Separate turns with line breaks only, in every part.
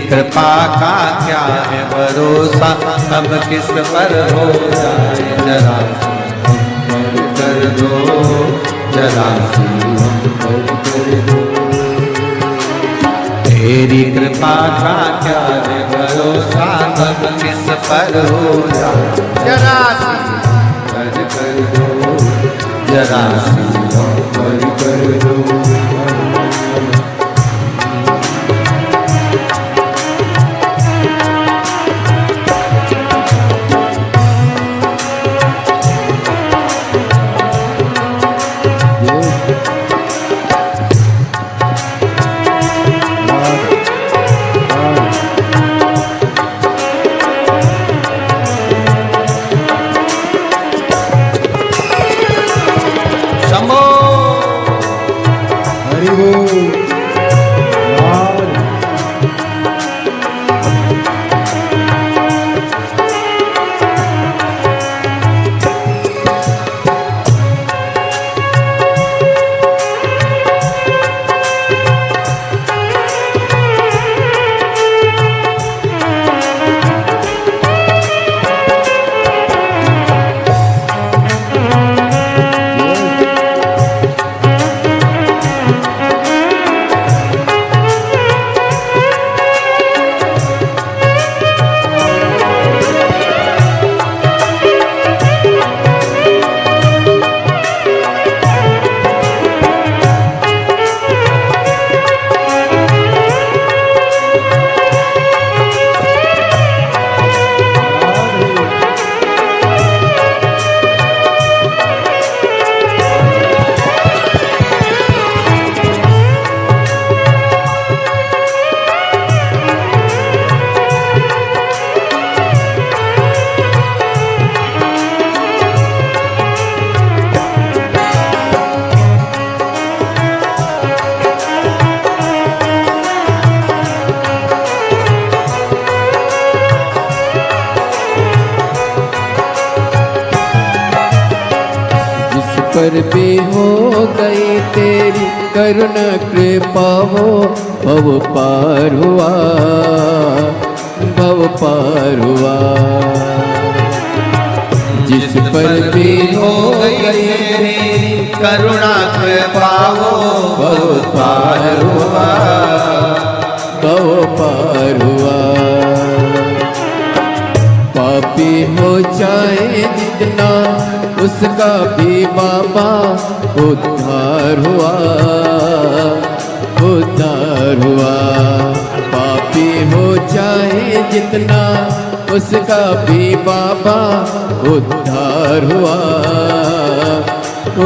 कृपा का क्या है भरोसा, कब किस पर हो जाए जरा कर दो, जरा कर दो। तेरी कृपा का क्या है भरोसा, कब किस पर हो जाए जरा कर दो, जरा कर दो।
पर भी हो गई तेरी करुणा कृपा हो, भव पार हुआ, भव पार हुआ। जिस पर भी हो गई तेरी
करुणा कृपा हो, भव पार हुआ,
भव पार हुआ। पापी हो जाए जितना उसका भी बाबा उद्धार हुआ, उद्धार हुआ। पापी हो जाए जितना उसका भी बाबा उद्धार हुआ,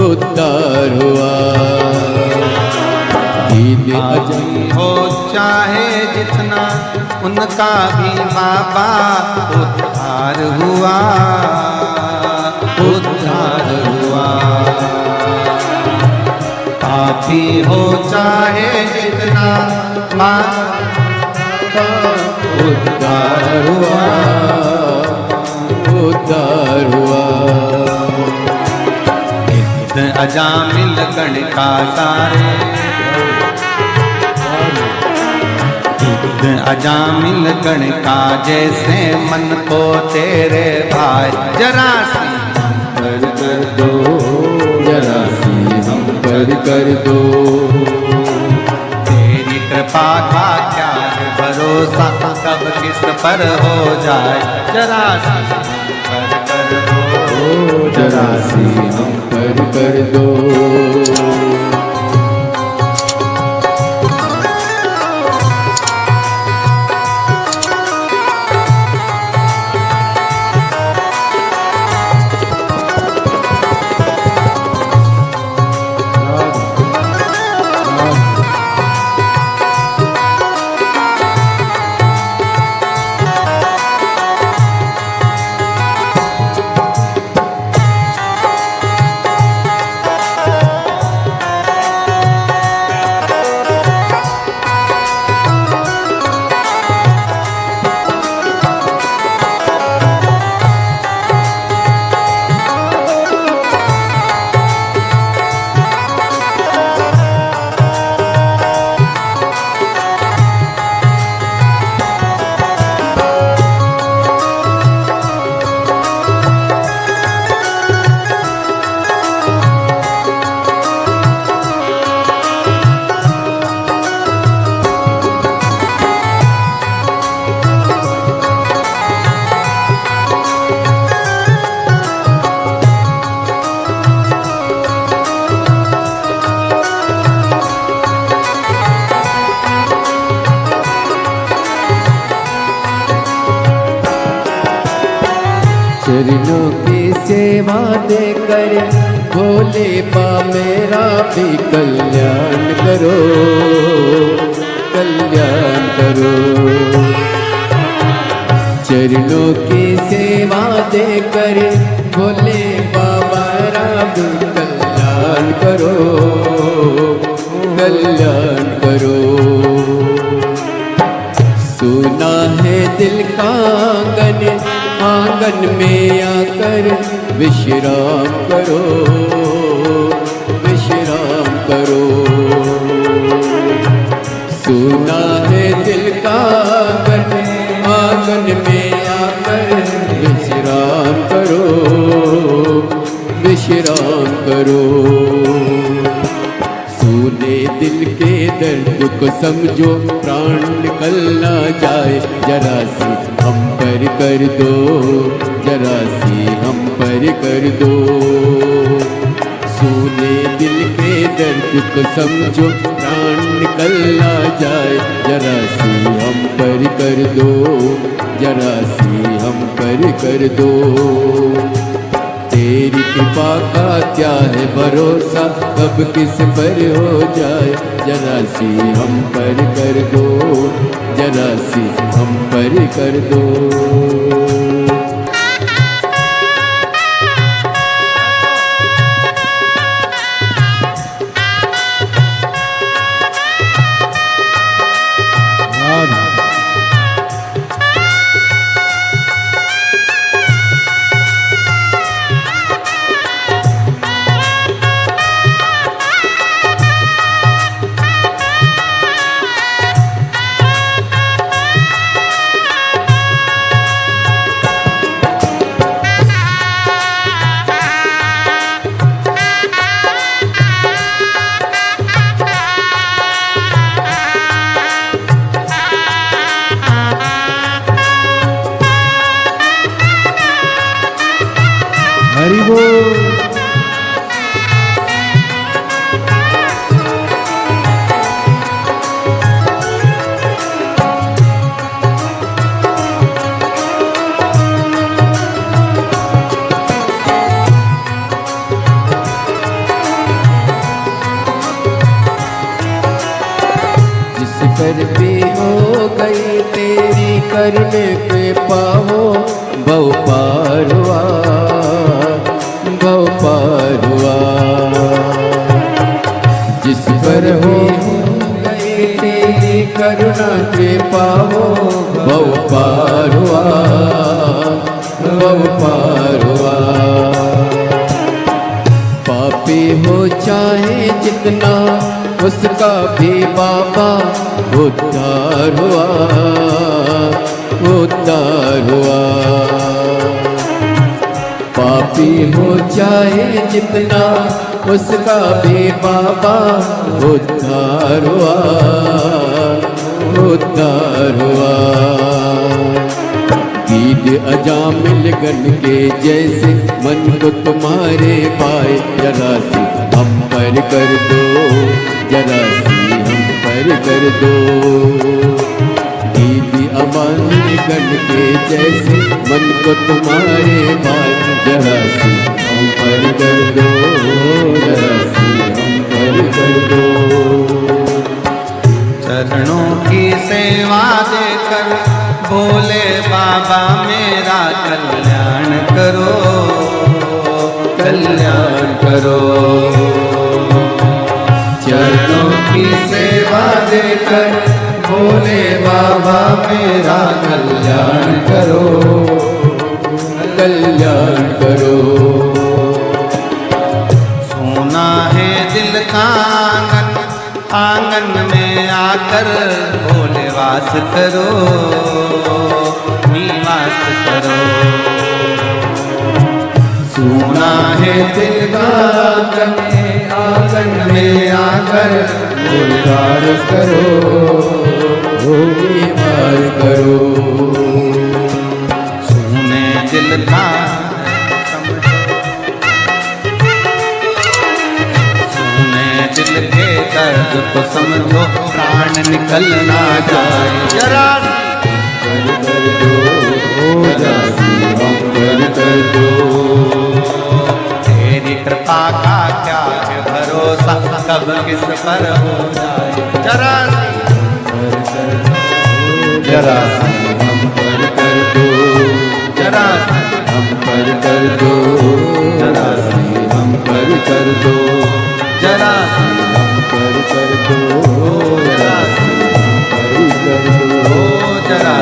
उद्धार हुआ।
हो चाहे जितना उनका भी बाबा उद्धार हुआ, उद्धार हुआ। पापी हो चाहे जितना बाबा उद्धार हुआ,
उद्धार हुआ।
अजामिल गण का सारे अजामिल गण का जैसे मन को तेरे भाई, जरा सी हम कर दो,
जरा सी हम कर दो।
तेरी कृपा का क्या है भरोसा, कब किस पर हो जाए जरा सी हम कर दो,
जरा सी हम कर दो। सेवा देकर भोले बा मेरा भी कल्याण करो, कल्याण करो। चरणों की सेवा देकर भोले बाबा मेरा भी कल्याण करो, कल्याण करो। सुना है दिल का आंगन, आंगन में आकर विश्राम करो, विश्राम करो। सुना है दिल का आंगन, आंगन में आकर विश्राम करो, विश्राम करो। सुने दिल के दर्द को समझो, प्राण निकल ना जाए, जरा सी हम पर कर दो, जरा सी हम पर कर दो। सुने दिल के दर्द को समझो, प्राण निकल ना जाए, जरा सी हम पर कर दो, जरा सी हम पर कर दो। तेरी कृपा का क्या है भरोसा, कब किस पर हो जाए, जरा सी हम पर कर दो, जरा सी हम पर कर दो। हरि बोल। जिस पर भी हो गई तेरी करने पे पाओ, भव पार हुआ, भव पार हुआ। जिस पर हो गई तेरी करुणा पे पाओ, भव पार हुआ, भव पार हुआ। पापी हो चाहे जितना, उसका भी बाबा उद्धार हुआ, उद्धार हुआ। पापी हो चाहे जितना, उसका भी बाबा उद्धार हुआ, उद्धार हुआ। कीद अजामिल गण के जैसे मन को तुम्हारे पाए, जरा सी हम पर कर दो, जरा सी हम पर कर दो। दीदी अमन गण के जैसे मन को तुम्हारे पाए, जरा सी हम पर कर दो, जरा सी हम पर कर दो।
चरणों की सेवा देकर भोले बाबा मेरा कल्याण करो, कल्याण करो। चरणों की सेवा देकर भोले बाबा मेरा कल्याण करो,
कल्याण करो।
सोना है दिल का आंगन, आंगन में आकर भोले वास करो, निवास करो। सोना है दिल का आंगन, आंगन में आकर भोले वास करो,
निवास करो।
सोने दिल का दिल के दर्द को समझो, प्राण निकल ना जाए, जरा
कर दो, जरा सी हम कर दो।
भरोसा कब किस पर हो जाए। जरा
जरा हम पर कर दो,
जरा
हम पर कर दो,
जरा
हम पर कर दो,
जरा
हम पर कर दो,
जरा
हम पर कर दो।
जरा